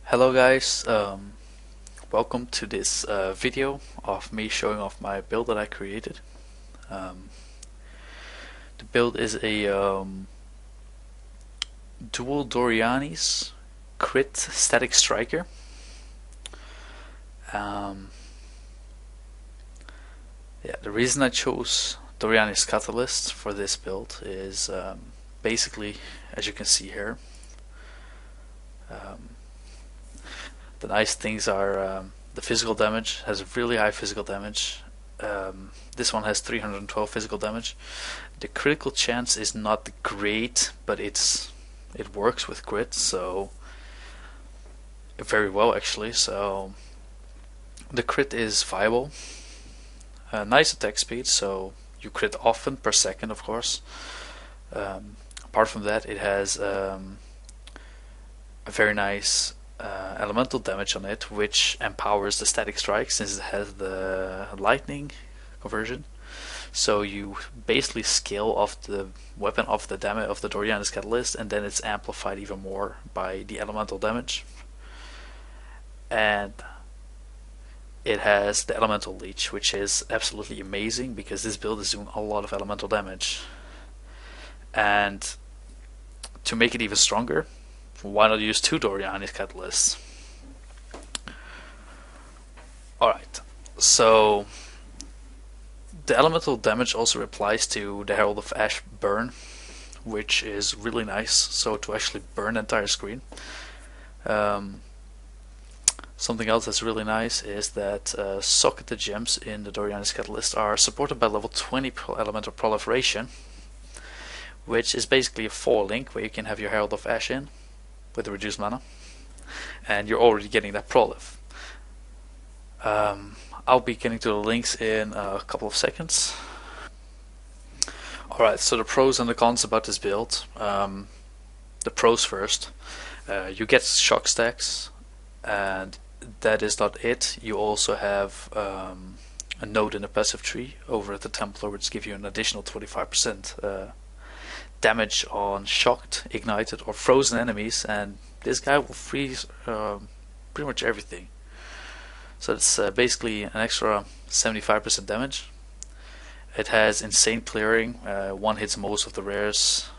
Hello guys, welcome to this video of me showing off my build that I created. Um, the build is a dual Doryani's crit static striker. Yeah, the reason I chose Doryani's Catalyst for this build is basically, as you can see here, um, the nice things are the physical damage has really high physical damage. This one has 312 physical damage. The critical chance is not great, but it works with crit, so very well actually. So the crit is viable. Nice attack speed, so you crit often per second, of course. Apart from that, it has a very nice elemental damage on it, which empowers the static strike since it has the lightning conversion. So you basically scale off the weapon of the damage of the Doryani's Catalyst, and then it's amplified even more by the elemental damage. And it has the elemental leech, which is absolutely amazing because this build is doing a lot of elemental damage. And to make it even stronger, why not use two Doryani's Catalysts? Alright, so the elemental damage also applies to the Herald of Ash burn, which is really nice, so to actually burn the entire screen. Something else that's really nice is that socketed gems in the Doryani's Catalyst are supported by level 20 elemental proliferation, which is basically a 4-link where you can have your Herald of Ash in with the reduced mana, and you're already getting that prolif. I'll be getting to the links in a couple of seconds. Alright, so the pros and the cons about this build. The pros first. You get shock stacks, and that is not it. You also have a node in the passive tree over at the Templar, which gives you an additional 25% damage on shocked, ignited, or frozen enemies, and this guy will freeze pretty much everything. So it's basically an extra 75% damage. It has insane clearing, one hits most of the rares.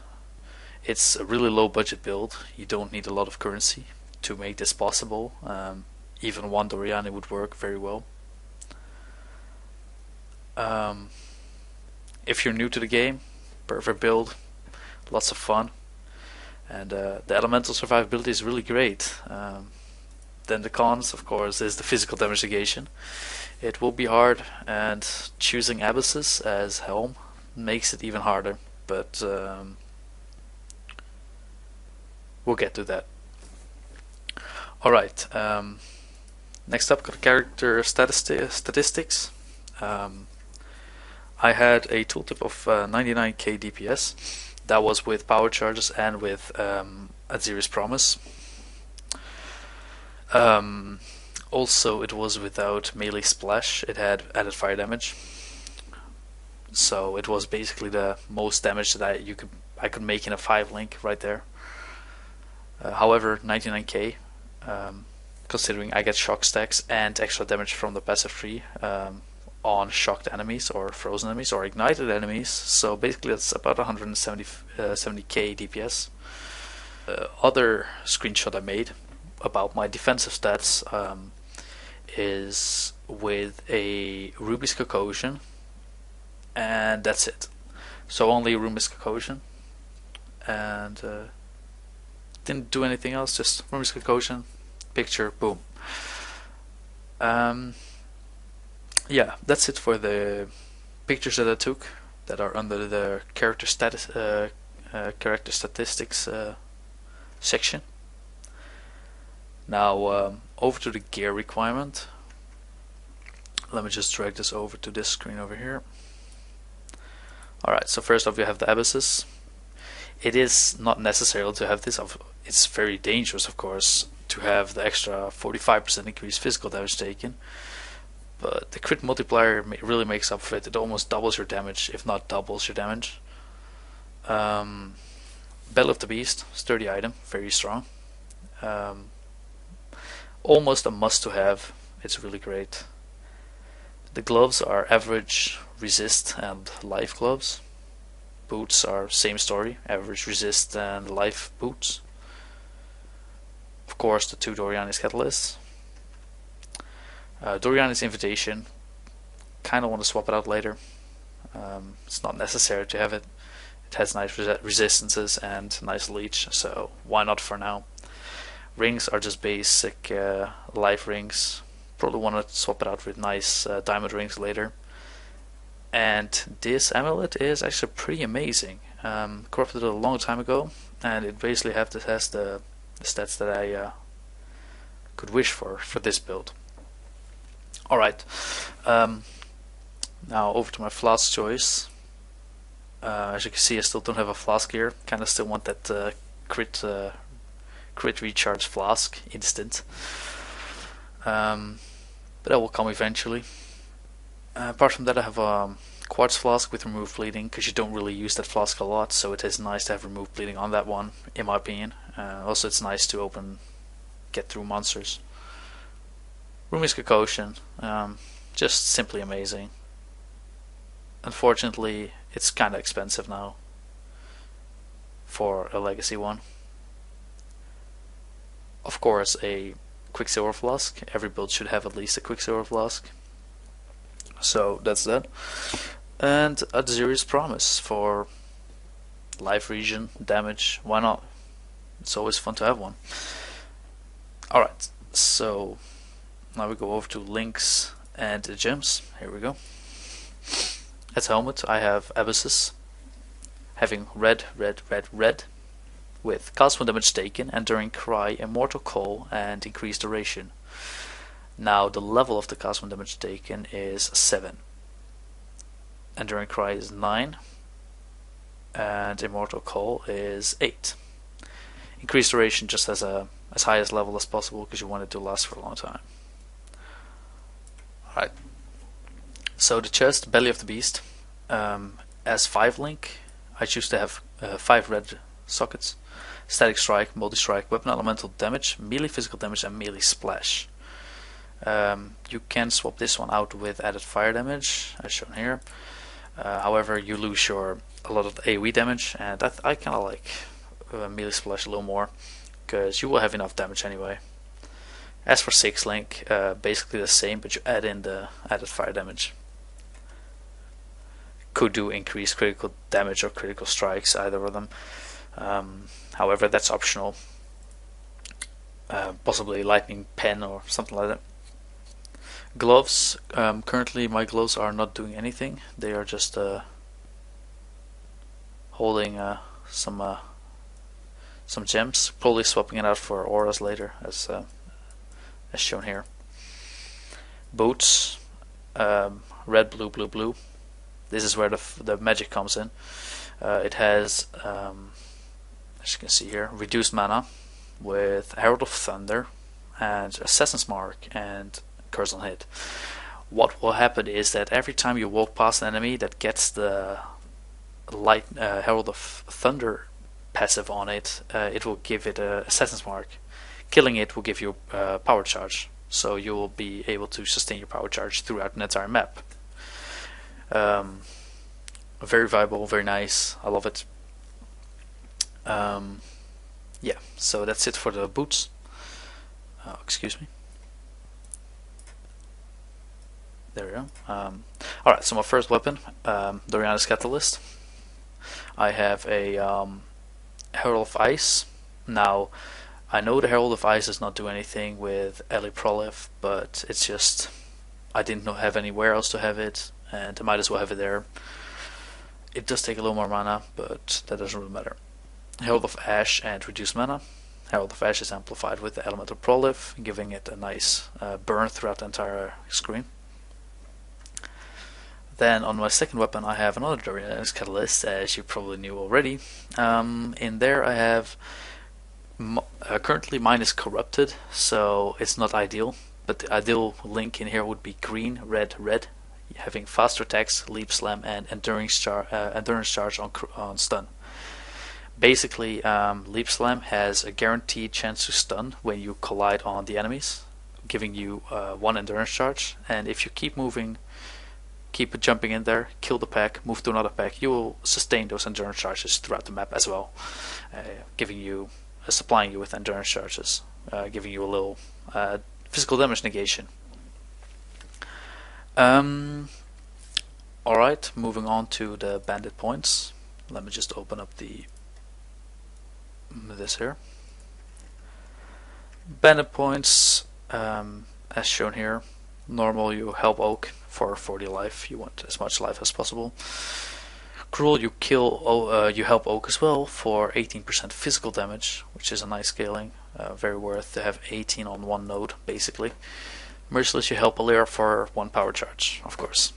It's a really low budget build. You don't need a lot of currency to make this possible. Even one Doryani would work very well. If you're new to the game, perfect build, lots of fun, and the elemental survivability is really great. Then the cons, of course, is the physical damage negation. It will be hard, and choosing Abysses as Helm makes it even harder, but we'll get to that. Alright, next up, got character statistics. I had a tooltip of 99k DPS. That was with power charges and with Aziri's Promise. Also, it was without melee splash. It had added fire damage, so it was basically the most damage that I could make in a 5-link right there. However, 99k, considering I get shock stacks and extra damage from the passive tree on shocked enemies or frozen enemies or ignited enemies, so basically that's about 170k DPS. Other screenshot I made about my defensive stats is with a Ruby's Concoction, and that's it. So only Ruby's Concoction, and didn't do anything else, just Ruby's Concoction, picture, boom. Yeah, that's it for the pictures that I took that are under the character statistics section. Now over to the gear requirement. Let me just drag this over to this screen over here. Alright, so first off, you have the Abysses. It is not necessary to have this. It's very dangerous, of course, to have the extra 45% increased physical damage taken, but the crit multiplier really makes up for it. It almost doubles your damage, if not doubles your damage. Battle of the Beast, sturdy item, very strong. Almost a must to have. It's really great. The gloves are average, resist, and life gloves. Boots are same story, average, resist, and life boots. Of course, the two Doryani's catalysts. Doryani's invitation. Kind of want to swap it out later. It's not necessary to have it. It has nice resistances and nice leech, so why not for now? Rings are just basic life rings. Probably want to swap it out with nice diamond rings later. And this amulet is actually pretty amazing. Crafted it a long time ago, and it basically has the stats that I could wish for this build. Alright, now over to my flask choice. As you can see, I still don't have a flask here. Kinda still want that crit recharge flask instant. But that will come eventually. Apart from that, I have a quartz flask with remove bleeding, because you don't really use that flask a lot, so it is nice to have remove bleeding on that one, in my opinion. Also, it's nice to get through monsters. Rumi's Ocean, just simply amazing. Unfortunately, it's kinda expensive now for a legacy one. Of course, a Quicksilver flask. Every build should have at least a Quicksilver flask. So that's that. And a Zeri's Promise for life regen, damage, why not? It's always fun to have one. Alright, so now we go over to links and gems. Here we go. As helmet, I have Abysses, having red, red, red, red, with cast when damage taken, Enduring Cry, Immortal Call, and increased duration. Now the level of the cast when damage taken is 7. Enduring Cry is 9, and Immortal Call is 8. Increased duration just as highest level as possible, because you want it to last for a long time. Alright. So the chest, Belly of the Beast, as 5 link, I choose to have 5 red sockets. Static Strike, Multi Strike, Weapon Elemental Damage, Melee Physical Damage, and Melee Splash. You can swap this one out with added fire damage, as shown here. However, you lose a lot of the AoE damage, and I kind of like Melee Splash a little more, because you will have enough damage anyway. As for 6 link, basically the same, but you add in the added fire damage. Could do increased critical damage or critical strikes, either of them. However, that's optional. Possibly lightning pen or something like that. Gloves. Currently, my gloves are not doing anything. They are just holding some gems. Probably swapping it out for auras later, as shown here. Boots. Red, blue, blue, blue. This is where the magic comes in. It has, as you can see here, reduced mana with Herald of Thunder and Assassin's Mark and Curse on Hit. What will happen is that every time you walk past an enemy that gets the light Herald of Thunder passive on it, it will give it a Assassin's Mark. Killing it will give you power charge, so you will be able to sustain your power charge throughout an entire map. Very viable, very nice. I love it. Yeah, so that's it for the boots. Excuse me. There we go. Alright, so my first weapon, Doryani's Catalyst. I have a Herald of Ice. Now, I know the Herald of Ice does not do anything with Eli Prolif, but it's just I didn't have anywhere else to have it, and I might as well have it there. It does take a little more mana, but that doesn't really matter. Herald of Ash and reduced mana. Herald of Ash is amplified with the Elemental Prolif, giving it a nice burn throughout the entire screen. Then on my second weapon I have another Doryani's Catalyst, as you probably knew already. In there I have, currently mine is corrupted, so it's not ideal, but the ideal link in here would be green, red, red, having faster attacks, leap slam, and endurance charge on stun. Basically, leap slam has a guaranteed chance to stun when you collide on the enemies, giving you 1 endurance charge, and if you keep moving, keep jumping in there, kill the pack, move to another pack, you will sustain those endurance charges throughout the map as well, supplying you with endurance charges, giving you a little physical damage negation. Alright, moving on to the bandit points. Let me just open up this here. Bandit points, as shown here. Normal, you help Oak for 40 life. You want as much life as possible. Cruel, you help Oak as well for 18% physical damage, which is a nice scaling. Very worth to have 18 on one node, basically. Merciless, you help Alira for 1 power charge, of course.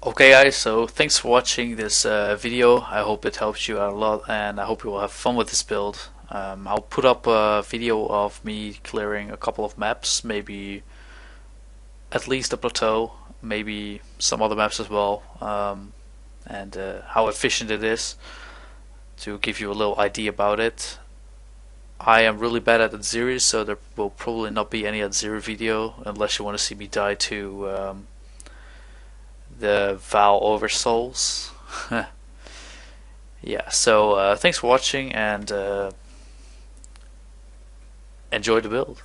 Okay guys, so thanks for watching this video. I hope it helps you out a lot, and I hope you will have fun with this build. I'll put up a video of me clearing a couple of maps, maybe at least a plateau, maybe some other maps as well, and how efficient it is, to give you a little idea about it. I am really bad at Atziri, so there will probably not be any Atziri video unless you want to see me die to the Val over souls. Yeah, so thanks for watching, and enjoy the build.